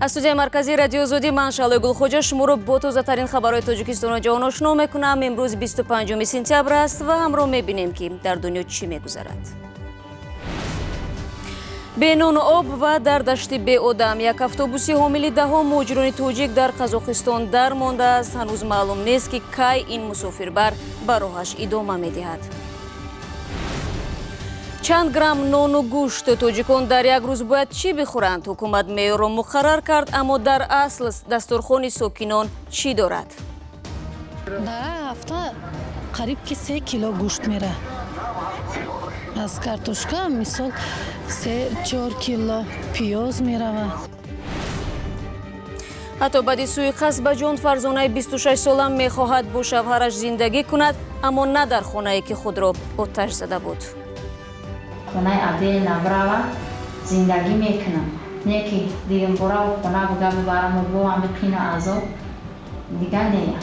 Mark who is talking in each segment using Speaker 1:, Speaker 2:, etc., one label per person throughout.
Speaker 1: از студияи марказии радио Озодӣ ман Шалои Гулхоҷа шуморо бо тозатарин хабарҳои Тоҷикистону ҷаҳон ошно мекунам. Имрӯз 25 сентябр аст ва ҳамроҳ мебинем ки дар дунё чӣ мегузарад. бенону об ва дар дашти беодам як автобуси ҳомили даҳо муҳоҷирони тоҷик дар Қазоқистон дармондааст. ҳанӯз маълум нест ки кай ин мусофирбар ба роҳаш идома медиҳад. чанд грамм нону гӯшт тоҷикон дар як рӯз бояд чӣ бихӯранд? ҳукумат меъёрро муқаррар кард, аммо дар асл дастурхони сокинон чӣ дорад?
Speaker 2: дар ҳафта қариб ки 3 кило гӯшт мера. аз картошка мисол 3-4 кило пиёз меравад.
Speaker 1: ҳатто баъди суиқасд ба ҷон фарзонаи 26 сола мехоҳад бо шавҳараш зиндагӣ кунад, аммо на дар хонае ки худро оташ зада буд.
Speaker 3: خونه عدل نبروا زندگی میکنم نه که دیگه برای خونه بگه ببرم و با هم بپینه عذاب دیگه نه.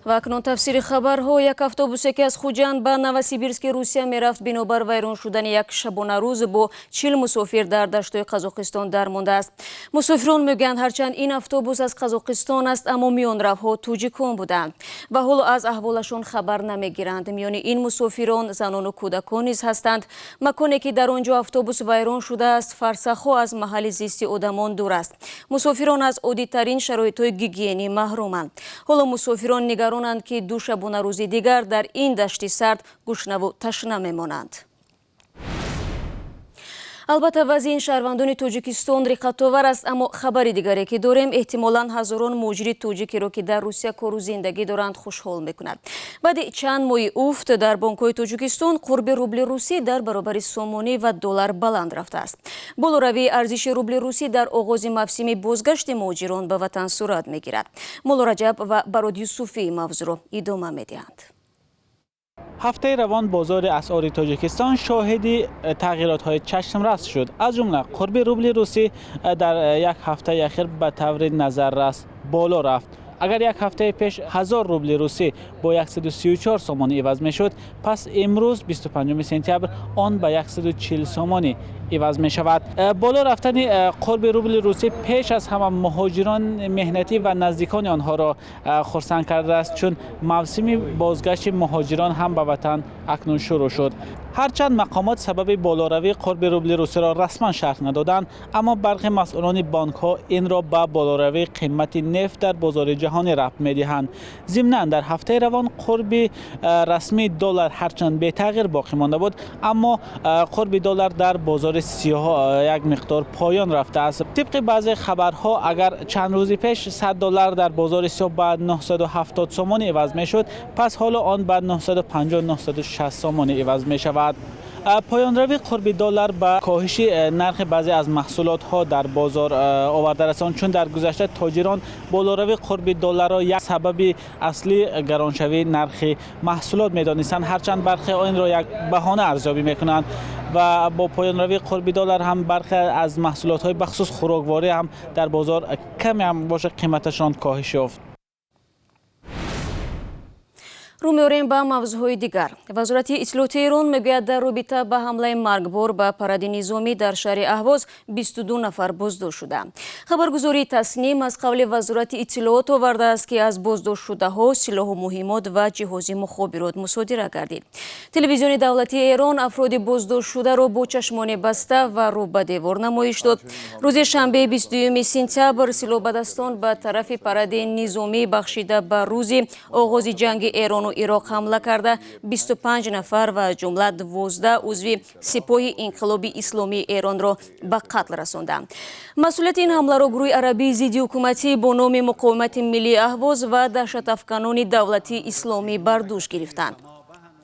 Speaker 1: ва акнун тафсири хабарҳо. Як автобусе ки аз Хуҷанд ба Новосибирски Русия мерафт бинобар вайрон шудани як шабонарӯз бо 40 мусофир дар даштҳои Қазоқистон дармондааст. Мусофирон мегӯянд ҳарчанд ин автобус аз Қазоқистон аст, аммо миёнравҳо тоҷикон буданд ва ҳоло аз аҳволашон хабар намегиранд. миёни ин мусофирон занону кӯдакон низ ҳастанд. маконе ки дар он ҷо автобус вайрон шудааст фарсахҳо аз маҳалли зисти одамон дур аст. мусофирон аз оддитарин шароитҳои гигиенӣ маҳруманд. ҳоло мусофирон нигарон ки ду шабонарӯзи дигар дар ин дашти сард гӯшнаву ташна мемонанд. албатта вазъи ин шаҳрвандони Тоҷикистон риқатовар аст, аммо хабари дигаре ки дорем эҳтимолан ҳазорон муҳоҷири тоҷикеро ки дар Русия кору зиндагӣ доранд хушҳол мекунад. баъди чанд моҳи уфт дар бонкҳои Тоҷикистон қурби рубли русӣ дар баробари сомонӣ ва доллар баланд рафтааст. болоравии арзиши рубли русӣ дар оғози мавсими бозгашти муҳоҷирон ба ватан сурат мегирад. Моло Раҷаб ва Барод Юсуфӣ мавзӯъро идома медиҳанд.
Speaker 4: ҳафтаи равон бозори асъори Тоҷикистон шоҳиди тағйиротҳои чашмрас шуд. аз ҷумла қурби рубли русӣ дар як ҳафтаи ахир ба таври назаррас боло рафт. агар як ҳафтаи пеш 1000 рубли русӣ бо 134 сомон иваз мешуд, пас имрӯз 25 сентябр он ба 140 сомонӣ иваз мешавад. боло рафтани қурби рубли русӣ пеш аз ҳама муҳоҷирон меҳнатӣ ва наздикони онҳоро хурсанд кардааст, чун мавсими бозгашти муҳоҷирон ҳам ба ватан акнун шурӯъ шуд. ҳарчанд мақомот сабаби болоравии қурби рубли русиро расман шарҳ надоданд, аммо бархи масъулони банкҳо инро ба болоравии қимати нефт дар бозори ҷаҳонӣ рабт медиҳанд. зимнан дар ҳафтаи равон қурби расмии доллар ҳарчанд бетағйир боқӣ монда буд, аммо қурби доллар дар бозори сиёҳ як миқдор поён рафтааст. тибқи баъзе хабарҳо агар чанд рӯзи пеш 100 доллар дар бозори сиёҳ ба 970 сомонӣ иваз мешуд, пас ҳоло он ба 950-960 сомонӣ иваз мешавад. поёнравии қурби доллар ба коҳиши нархи баъзе аз маҳсулотҳо дар бозор оварда расонд, чун дар гузашта тоҷирон болоравии қурби долларро як сабаби аслӣ гароншавии нархи маҳсулот медонистанд, ҳарчанд бархе инро як баҳона арзёбӣ мекунанд ва бо поёнравии қурби доллар ҳам бархе аз маҳсулотҳои бахусус хӯрокворӣ ҳам дар бозор каме ҳам боша қиматашон коҳиш ёфт.
Speaker 1: рӯ меорем ба мавзӯъҳои дигар. вазорати иттилоъоти Эрон мегӯяд дар робита ба ҳамлаи маргбор ба паради низомӣ дар шаҳри Аҳвоз 22 нафар боздошт шуданд. хабаргузории Тасним аз қавли вазорати иттилоъот овардааст ки аз боздоштшудаҳо силоҳу муҳимот ва ҷиҳози мухобирот мусодира гардид. телевизиони давлатии Эрон афроди боздоштшударо бо чашмони баста ва рӯ ба девор намоиш дод. рӯзи шанбе 22 сентябр силоҳбадастон ба тарафи паради низомӣ бахшида ба рӯзи оғози ҷанги Эрон Ироқ ҳамла карда 25 нафар ва ҷумла 12 узви сипоҳи инқилоби исломии Эронро ба қатл расонданд. масъулияти ин ҳамларо гурӯҳи арабии зидди ҳукуматӣ бо номи Муқовимати Миллии Аҳвоз ва даҳшатафканони давлатии исломӣ бар дӯш гирифтанд.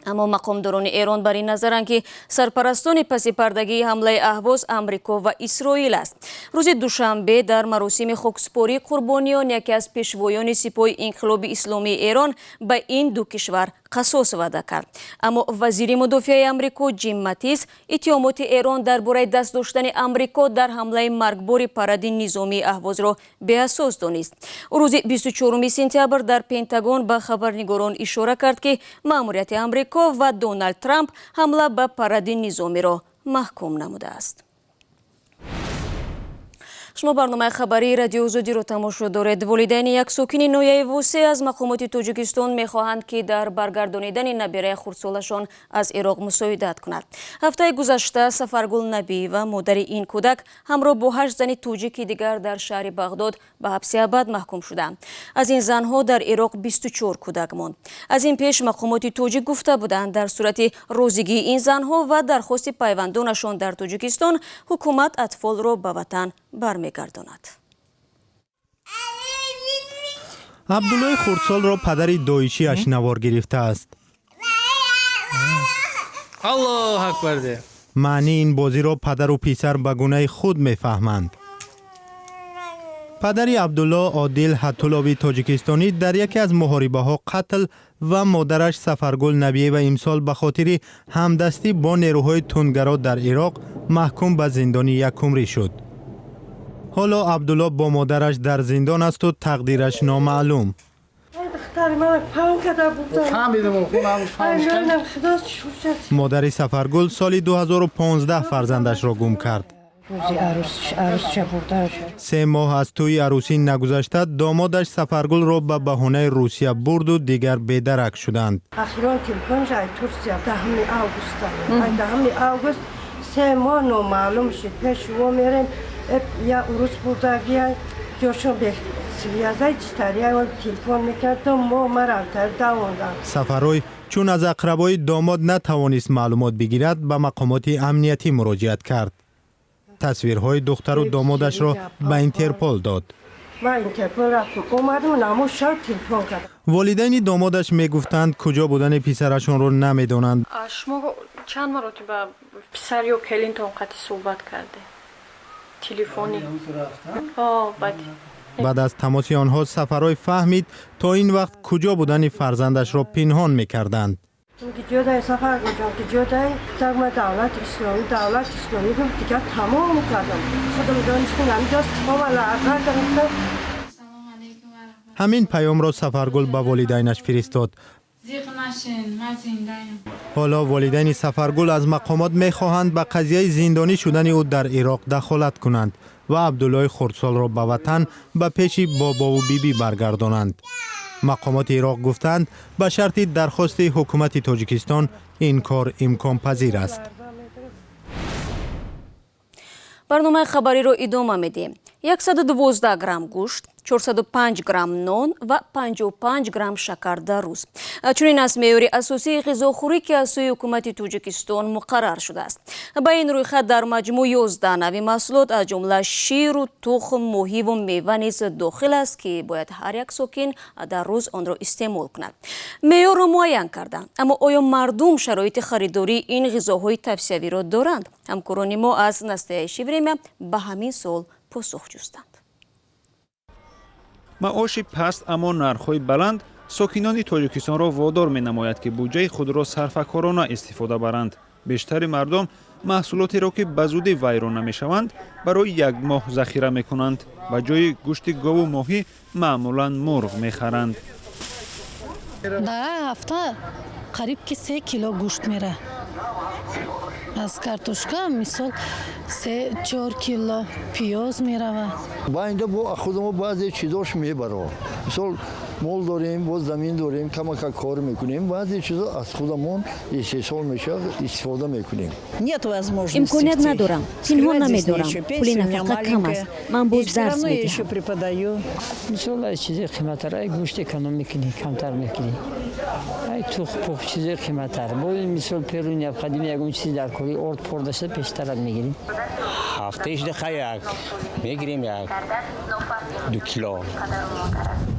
Speaker 1: аммо мақомдорони Эрон бар ин назаранд ки сарпарастони паси пардагии ҳамлаи Аҳвоз Амрико ва Исроил аст. рӯзи душанбе дар маросими хокспории қурбониён яке аз пешвоёни сипоҳи инқилоби исломии Эрон ба ин ду кишвар қасос ваъда кард. аммо вазири мудофиаи Амрико Ҷим Матис иттиҳомоти Эрон дар бораи даст доштани Амрико дар ҳамлаи маргбори паради низомии Аҳвозро беасос донист. ӯ рӯзи 24 сентябр дар Пентагон ба хабарнигорон ишора кард ки маъмурияти Амрико ва Доналд Трамп ҳамла ба паради низомиро маҳкум намудааст. شما برنامه خبری رادیو آزادی رو تماشا دارید. والدین یک ساکن ناحیه ووسه از مقامات تاجیکستان میخواهند که در برگردانیدن نبیره خردسالشان از عراق مساعدت کند. هفته گذشته سفرگل نبی و مادر این کودک همراه با 8 زن تاجیک دیگر در شهر بغداد به حبس ابد محکوم شدند. از این زنها در عراق 24 کودک ماند. از این پیش مقامات تاجیک گفته بودند در صورت روزگی این زنها و درخواست پیوندانشان در تاجیکستان حکومت اطفال را به وطن برمیگرداند.
Speaker 5: عبدالله خردسال را پدر دایشی‌اش نوار گرفته است.
Speaker 4: الله اکبر ده.
Speaker 5: معنی این بازی را پدر و پسر به گونه خود میفهمند. پدر عبدالله عادل حتولابی تاجیکستانی در یکی از محاربه ها قتل و مادرش سفرگل نبیه و امسال به خاطر همدستی با نیروهای تندگرا در عراق محکوم به زندانی 1 عمری شد. حالا عبدالله با مادرش در زندان است و تقدیرش نامعلوم. مادر سفرگل سال 2015 فرزندش را گم کرد. 3 ماه از توی عروسی نگذشته دامادش سفرگل را به بهانه روسیه برد و دیگر بیدرک شدند.
Speaker 6: اخیراً تلفن جای ترکیه 10 آگوست 3 ماه نامعلوم شد. پیش و میریم یا عروس بردگیه جاشون به سویازه چطوریه و تلفن میکرد 2 ماه مرتر دواندن.
Speaker 5: سفروی چون از اقربای داماد نتوانست معلومات بگیرد به مقامات امنیتی مراجعت کرد. تصویرهای دختر و دامادش را به اینترپول داد. والدین دامادش میگفتند کجا بودن پسرشون رو نمیدونند.
Speaker 7: شما چند مرتبه پسر یا کلینتون قطع صحبت کرده؟ تلفنی؟
Speaker 5: بعد از تماس آنها سفرهای فهمید تا این وقت کجا بودن فرزندش را پنهان میکردند.
Speaker 6: جدای سفر گذاشتم که جدای تقم دولت اسلامی رو دیگه تمام کردم. خودم دانشگاه نمی‌داشت ولی اگر داشتم.
Speaker 5: همین پیام را سفرگل به والدینش فرستاد. حالا والدین سفرگل از مقامات می‌خواهند به قضیه زندانی شدن او در عراق دخالت کنند و عبدالله خردسال را به وطن به پیش بابا و بیبی برگردانند. مقامات عراق گفتند به شرط درخواست حکومت تاجیکستان این کار امکان پذیر است.
Speaker 1: برنامه خبری رو ادامه میدیم. 112 گرم گوشت، 405 گرم نان و 55 گرم شکر در روز. چنین است معیار اساسی غذاخوری که از سوی حکومت تاجیکستان مقرر شده است. با این رویخط در مجموع 11 نوع محصولات از جمله شیر و تخم، ماهی و میوه نیز داخل است که باید هر یک ساکن در روز آن را استعمال کند. معیار را معین کردند، اما آیا مردم شرایط خریداری این غذاهای توصیوی را دارند؟ همکاران ما از نسته شیوریم به همین سوال پاسخ جستند.
Speaker 8: معاش پست اما نرخ‌های بلند ساکنان تاجیکستان را وادار می‌نماید که بودجه خود را صرفه‌کارانه استفاده برند. بیشتر مردم محصولاتی را که به زودی ویران نمی‌شوند برای 1 ماه ذخیره می‌کنند و جای گوشت گاو و ماهی معمولاً مرغ می‌خرند.
Speaker 2: در هفته قریب که 3 کیلو گوشت میره. از کارتوشکا مثال 3-4 کیلو پیاز میره.
Speaker 9: با اینجا با خودمون بعضی چیزاش میبریم. مثال مول داریم، باز زمین داریم، کمک کار میکنیم. بعضی چیزا از خودمون استفاده میشه، استفاده میکنیم.
Speaker 10: امکانیت ندارم، پنهان نمیدارم، پول نفقه کم است، من باز درس میدهم.
Speaker 11: مثال از چیزی قیمت‌تر گوشت اکونوم میکنی، کمتر میکنی. ای توخ چیزی قیمت‌تر. با مثال پیرونی قدیمی اون چیزی در کوری ارد پرداشته پیشتر میگیریم.
Speaker 12: هفتهش دقیقه میگیریم 2 کیلو.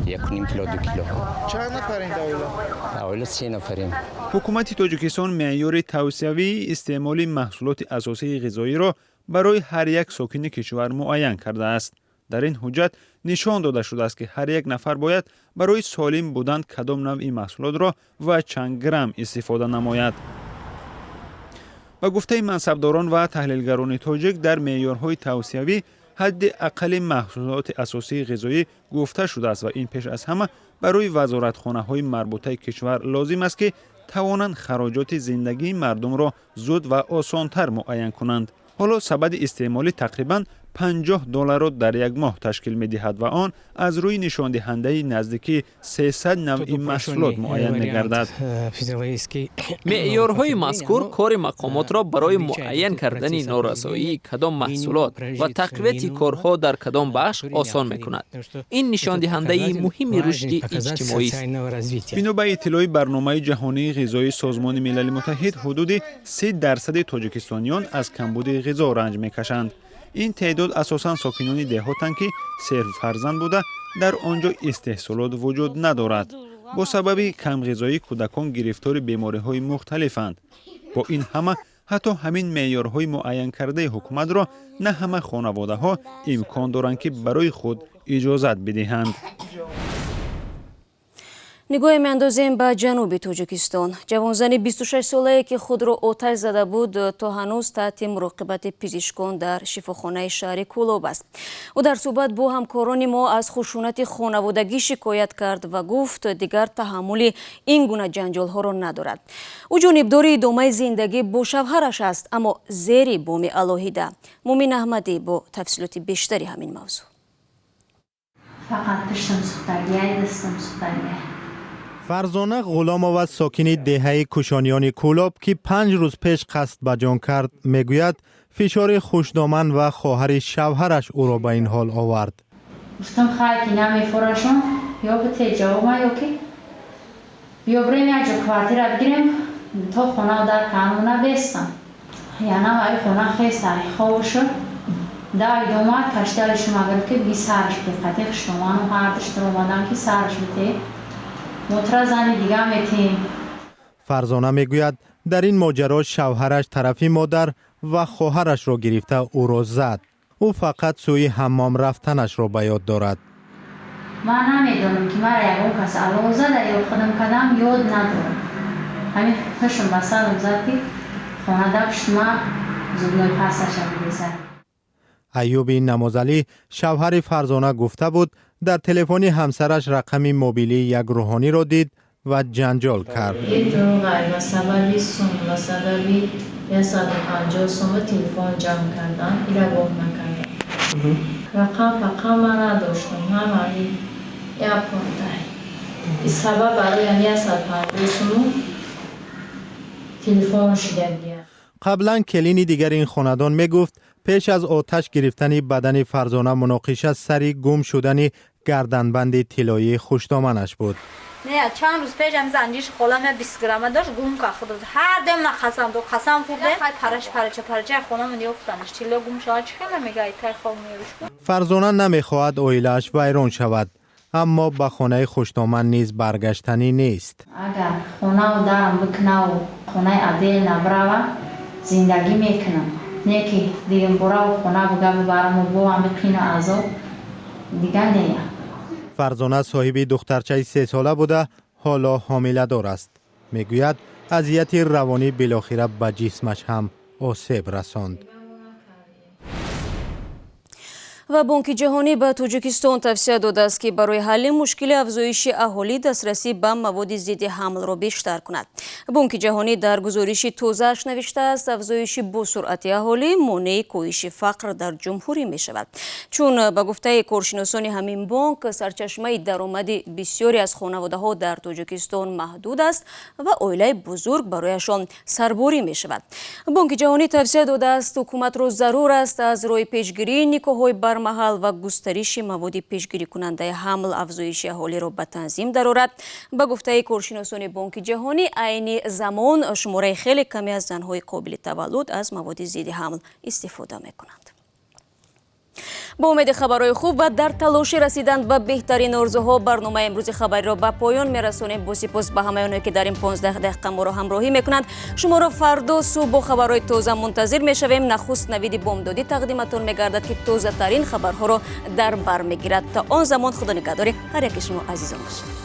Speaker 12: 1.5 کیلو 2 کیلو.
Speaker 4: چند نفرین
Speaker 12: اولا 3 نفریم.
Speaker 8: حکومت تاجیکستان معیار توصیوی استعمال محصولات اساسی غذایی را برای هر یک ساکن کشور معین کرده است. در این حجت نشان داده شده است که هر یک نفر باید برای سالم بودن کدام نوع محصولات را و چند گرم استفاده نماید. با گفته منصبداران و تحلیلگران تاجیک در معیارهای توصیوی حد اقل محصولات اساسی غذایی گفته شده است و این پیش از همه برای وزارتخانه‌های مربوطه کشور لازم است که توانند خراجات زندگی مردم را زود و آسان‌تر معین کنند. حالا سبد استعمال تقریباً $50 در یک ماه تشکیل می‌دهد و آن از روی نشان دهنده نزدیکی 300 نوع محصولات معین می‌گردد.
Speaker 13: معیارهای مذکور کار مقامات را برای معین کردن نارسایی کدام محصولات و تقویت کارها در کدام بخش آسان می‌کند. این نشان دهنده مهم رشد اجتماعی است.
Speaker 8: بنا به اطلاع برنامه جهانی غذایی سازمان ملل متحد، حدود 3% تاجیکستانیان از کمبود غذا رنج می‌کشند. این تعداد اساساً ساکنان دهاتند که صرف فرزند بوده در آنجا استحصالات وجود ندارد. با سبب کم غذایی کودکان گرفتار بیماری‌های مختلفند. با این همه حتی همین معیارهای معین کرده حکومت را نه همه خانواده‌ها امکان دارند که برای خود اجازت بدهند.
Speaker 1: نگاه میاندازیم به جنوب تاجیکستان. جوانزن 26 ساله که خود را آتش زده بود تا هنوز تحت مراقبت پزشکان در شفاخانه شهر کولاب است. او در صحبت با همکاران ما از خشونت خانوادگی شکایت کرد و گفت دیگر تحمل این گونه جنجال ها را ندارد. او جانبدار ادامه زندگی با شوهرش است، اما زیر بام علاهیده. مومن احمدی با تفصیلات بیشتری همین موضوع.
Speaker 3: فقط پشتم سوختگیه، دستم سوختگیه.
Speaker 5: فرزانه غلام‌آور ساکن دهه کوشانیان کولاب که 5 روز پیش قصد به جان کرد میگوید فشار خوشدامن و خواهر شوهرش او را به این حال آورد.
Speaker 3: گفتم خواهی که نمیفراشون یا به تجاوب ما یا که بیا بریم یک جا کوارتیر بگیریم تا خونه در کانونه بستم. یعنی وای خونه خیلی سری خواب شد. در ادامه کشتالشون اگر که بی سرش بقیدی خشتمان و هردش در اومدن که سرش بیتی مترزنی دیگه میتیم.
Speaker 5: فرزانه میگوید در این ماجرا شوهرش طرفی مادر و خواهرش را گرفته او را زد. او فقط سوی حمام رفتنش را به یاد دارد.
Speaker 3: من نمیدونم که مرا یکم کس علاوه زده یا خودم کدام یاد ندارم. همین خشم بسرم زد که خانه داشت من زبنای پسش هم بزد.
Speaker 5: ایوب نمازعلی شوهر فرزانه گفته بود در تلفن همسرش رقم موبیلی یک روحانی را دید و جنجال کرد.
Speaker 14: این دروغ مثلا 20 سوم مثلا 150 سوم تلفن جمع کردم اینا گفت نکردم. رقم من نداشتم همین یا پونده. این سبب برای 150 سوم تلفن شده دیگه.
Speaker 5: قبلا کلین دیگر این خاندان می گفت پیش از آتش گرفتن بدن فرزانه مناقشه سری گم شدن گردنبند طلایی خوشدامنش بود.
Speaker 15: نه چند روز پیش هم زنجیرش خالم 20 گرم داشت گم که خود هر دم نخسم دو قسم خورده پرچه خونم دیوفتنش طلا گم شد چه میگه تای خواب میروش.
Speaker 5: فرزانه نمیخواهد اویلش ویران شود، اما به خانه خوشدامن نیز برگشتنی نیست.
Speaker 3: اگر خونه و درم بکنه و خونه عدیل نبره زندگی میکنم. نه که دیگه برا و خونه بگه ببرم و با هم بقین عذاب دیگه نه.
Speaker 5: فرزانه صاحب دخترچه 3 ساله بوده، حالا حامله دار است. میگوید اذیت روانی بالاخره به جسمش هم آسیب رساند.
Speaker 1: و بانک جهانی به تاجیکستان توصیه داده است که برای حل مشکل افزایش اهالی دسترسی به مواد ضد حمل را بیشتر کند. بانک جهانی در گزارش تازه‌اش نوشته است افزایش با سرعت اهالی مانع کاهش فقر در جمهوری می شود. چون به گفته کارشناسان همین بانک سرچشمه درآمد بسیاری از خانواده‌ها در تاجیکستان محدود است و عائله بزرگ برایشان سرباری می شود. بانک جهانی توصیه داده است حکومت را ضرور است از راه پیشگیری نیکوهای محل و گسترش مواد پیشگیری کننده حمل افزایش اهالی را به تنظیم درآورد. به گفته کارشناسان بانک جهانی عین زمان شماره خیلی کمی از زنهای قابل تولد از مواد ضد حمل استفاده میکنند. با امید خبرهای خوب و در تلاش رسیدن به بهترین آرزوها برنامه امروز خبری را به پایان میرسانیم. با سپاس به همه آنها که در این 15 دقیقه ما را همراهی میکنند. شما را فردا صبح با خبرهای تازه منتظر میشویم. نخست نوید بامدادی تقدیمتان میگردد که تازه ترین خبرها را در بر میگیرد. تا آن زمان خدا نگهدار هر یک شما عزیزان باشید.